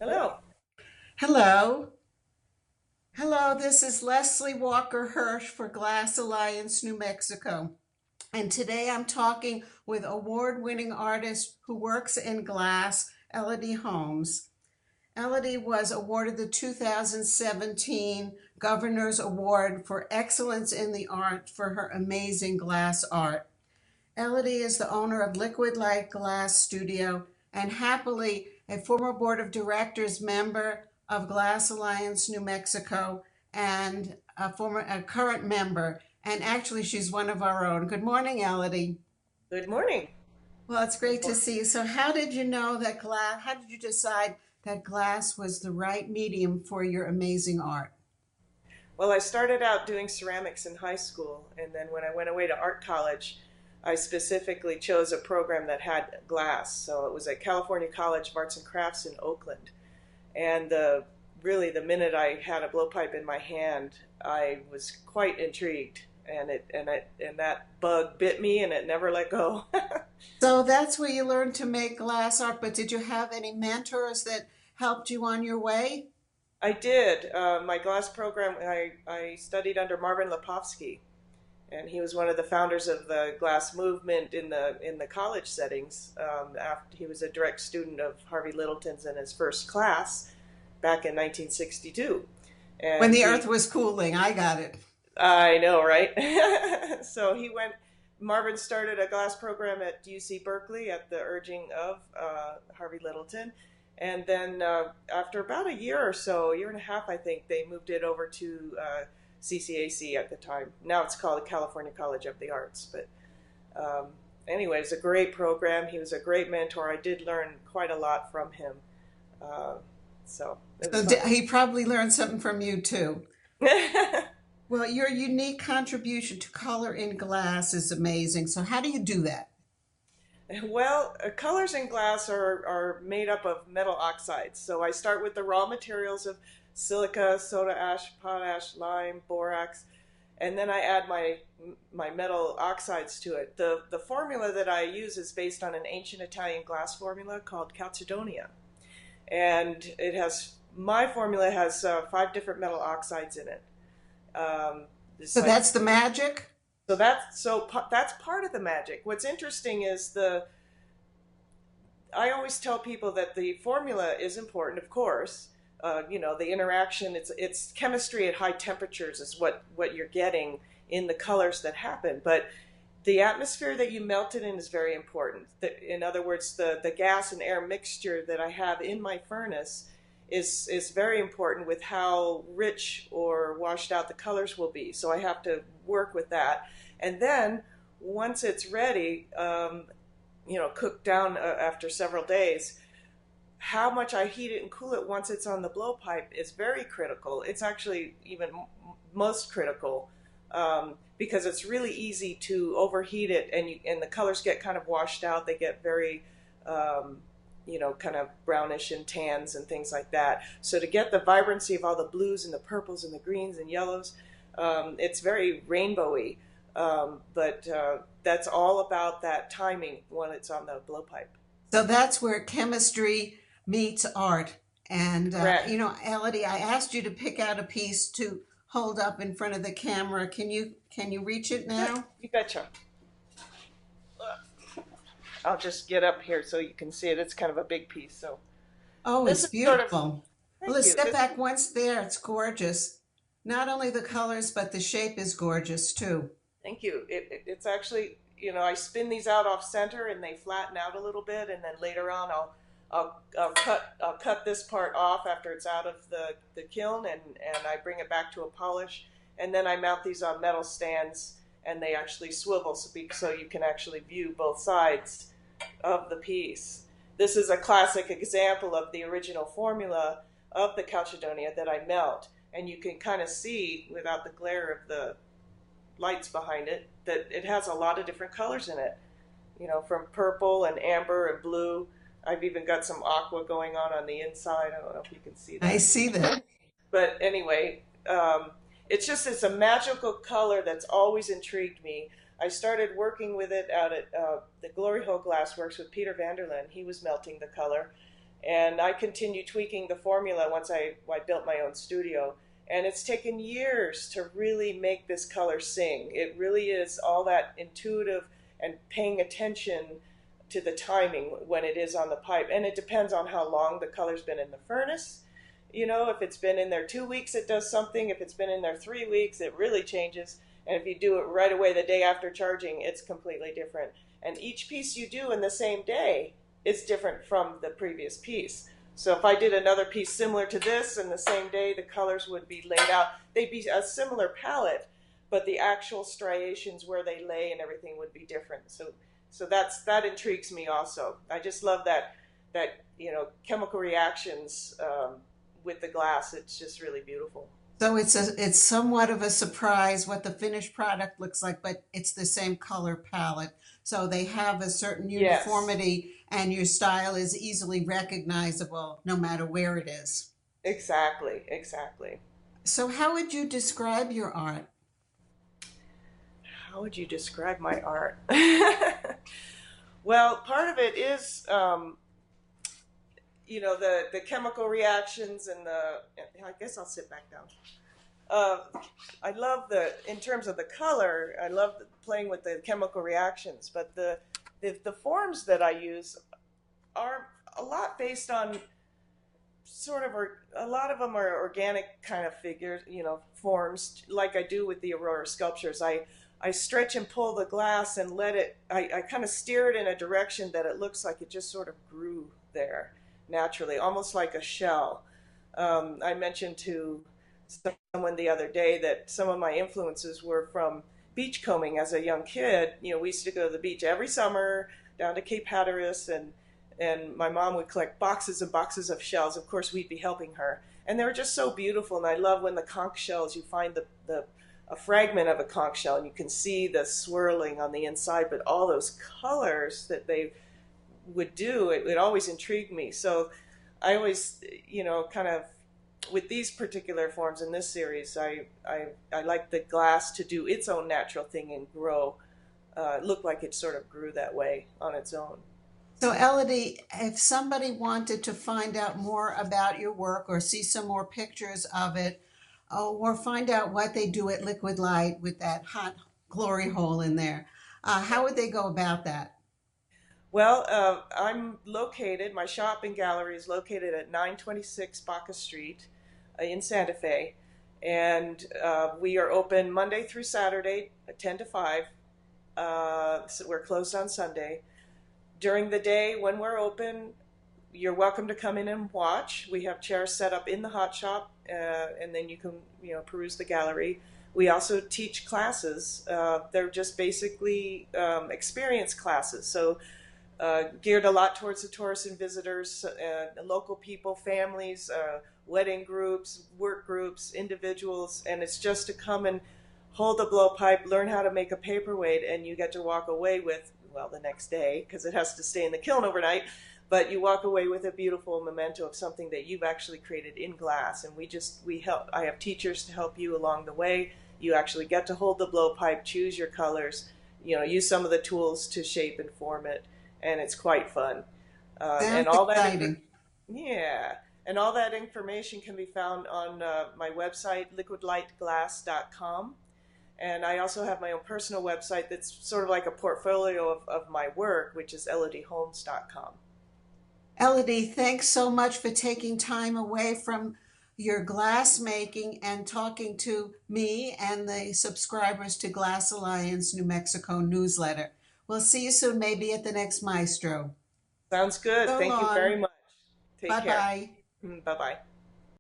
Hello. Hello. Hello, this is Leslie Walker-Hirsch for Glass Alliance, New Mexico. And today I'm talking with award-winning artist who works in glass, Elodie Holmes. Elodie was awarded the 2017 Governor's Award for Excellence in the Art for her amazing glass art. Elodie is the owner of Liquid Light Glass Studio and happily a former board of directors member of Glass Alliance New Mexico and a current member. And actually, she's one of our own. Good morning, Elodie. Good morning. Well, it's great to see you. So, how did you know that glass? How did you decide that glass was the right medium for your amazing art? Well, I started out doing ceramics in high school, and then when I went away to art college, I specifically chose a program that had glass. So it was at California College of Arts and Crafts in Oakland. And really, the minute I had a blowpipe in my hand, I was quite intrigued, and that bug bit me, and it never let go. So that's where you learned to make glass art. But did you have any mentors that helped you on your way? I did. My glass program, I studied under Marvin Lepofsky, and he was one of the founders of the glass movement in the college settings. After he was a direct student of Harvey Littleton's in his first class back in 1962, When and the he, earth was cooling, I got it. I know, right? So he went. Marvin started a glass program at UC Berkeley at the urging of Harvey Littleton, and then after about a year or so, a year and a half, I think, they moved it over to CCAC at the time. Now it's called the California College of the Arts. But anyway, it's a great program. He was a great mentor. I did learn quite a lot from him. Uh, so it was So fun. he probably learned something from you too. Well, your unique contribution to color in glass is amazing. So how do you do that? Well, colors in glass are made up of metal oxides. So I start with the raw materials of silica, soda ash, potash, lime, borax, and then I add my metal oxides to it. The formula that I use is based on an ancient Italian glass formula called calcedonia, and it has my formula has five different metal oxides in it. It's So like that's the magic. that's part of the magic. What's interesting is the I always tell people that the formula is important, of course. The interaction, it's chemistry at high temperatures is what you're getting in the colors that happen. But the atmosphere that you melt it in is very important. In other words, the gas and air mixture that I have in my furnace is very important with how rich or washed out the colors will be. So I have to work with that. And then once it's ready, cooked down after several days, how much I heat it and cool it once it's on the blowpipe is very critical. It's actually even most critical because it's really easy to overheat it, and the colors get kind of washed out. They get very, kind of brownish and tans and things like that. So to get the vibrancy of all the blues and the purples and the greens and yellows, it's very rainbowy. But that's all about that timing when it's on the blowpipe. So that's where chemistry meets art. And Correct. Elodie, I asked you to pick out a piece to hold up in front of the camera. Can you reach it Sure, now? you betcha. I'll just get up here so you can see it. It's kind of a big piece. So Oh, this it's is sort of, beautiful. Well, thank let's you. step back once there. It's gorgeous. Not only the colors, but the shape is gorgeous too. Thank you. It's actually, I spin these out off center and they flatten out a little bit, and then later on I'll cut this part off after it's out of the kiln, and I bring it back to a polish, and then I mount these on metal stands, and they actually swivel so you can actually view both sides of the piece. This is a classic example of the original formula of the calcedonia that I melt, and you can kind of see without the glare of the lights behind it that it has a lot of different colors in it, from purple and amber and blue. I've even got some aqua going on the inside. I don't know if you can see I that. see that. But anyway, it's a magical color that's always intrigued me. I started working with it out at the Glory Hole Glassworks with Peter Vanderlyn. He was melting the color, And I continue tweaking the formula once I built my own studio. And it's taken years to really make this color sing. It really is all that intuitive and paying attention to the timing when it is on the pipe. And it depends on how long the color's been in the furnace. You know, if it's been in there 2 weeks, it does something. If it's been in there 3 weeks, it really changes. And if you do it right away the day after charging, it's completely different. And each piece you do in the same day is different from the previous piece. So if I did another piece similar to this in the same day, the colors would be laid out. They'd be a similar palette, but the actual striations where they lay and everything would be different. So that intrigues me also. I just love that chemical reactions with the glass. It's just really beautiful. So it's somewhat of a surprise what the finished product looks like, but it's the same color palette. So they have a certain Yes, uniformity, and your style is easily recognizable no matter where it is. exactly, exactly. So how would you describe your art? How would you describe my art? Well, part of it is, the chemical reactions and the. I guess I'll sit back down. Uh, I love in terms of the color, I love playing with the chemical reactions, but the forms that I use are a lot based on sort of, a lot of them are organic kind of figures, forms, like I do with the Aurora sculptures. I stretch and pull the glass and I kind of steer it in a direction that it looks like it just sort of grew there naturally, almost like a shell. I mentioned to someone the other day that some of my influences were from beachcombing as a young kid. We used to go to the beach every summer down to Cape Hatteras, and my mom would collect boxes and boxes of shells. Of course, we'd be helping her, and they were just so beautiful. And I love when the conch shells, you find the a fragment of a conch shell, and you can see the swirling on the inside, but all those colors that they would do, it always intrigued me. So I always, kind of, with these particular forms in this series, I like the glass to do its own natural thing and grow, look like it sort of grew that way on its own. So Elodie, if somebody wanted to find out more about your work or see some more pictures of it, or find out what they do at Liquid Light with that hot glory hole in there, how would they go about that? Well, my shop and gallery is located at 926 Baca Street in Santa Fe. And we are open Monday through Saturday, 10 to 5. So we're closed on Sunday. During the day when we're open, you're welcome to come in and watch. We have chairs set up in the hot shop, and then you can, peruse the gallery. We also teach classes. They're just basically experience classes. So geared a lot towards the tourists and visitors, local people, families, wedding groups, work groups, individuals, and it's just to come and hold the blowpipe, learn how to make a paperweight, and you get to walk away with, well, the next day, because it has to stay in the kiln overnight, but you walk away with a beautiful memento of something that you've actually created in glass. And we help. I have teachers to help you along the way. You actually get to hold the blowpipe, choose your colors, use some of the tools to shape and form it, and it's quite fun. And Sounds all exciting. yeah, and all that information can be found on my website, liquidlightglass.com. And I also have my own personal website that's sort of like a portfolio of my work, which is elodieholmes.com. Elodie, thanks so much for taking time away from your glass making and talking to me and the subscribers to Glass Alliance New Mexico newsletter. We'll see you soon, maybe at the next Maestro. Sounds good. So Thank you very long. much. Take Bye care. bye. Bye bye.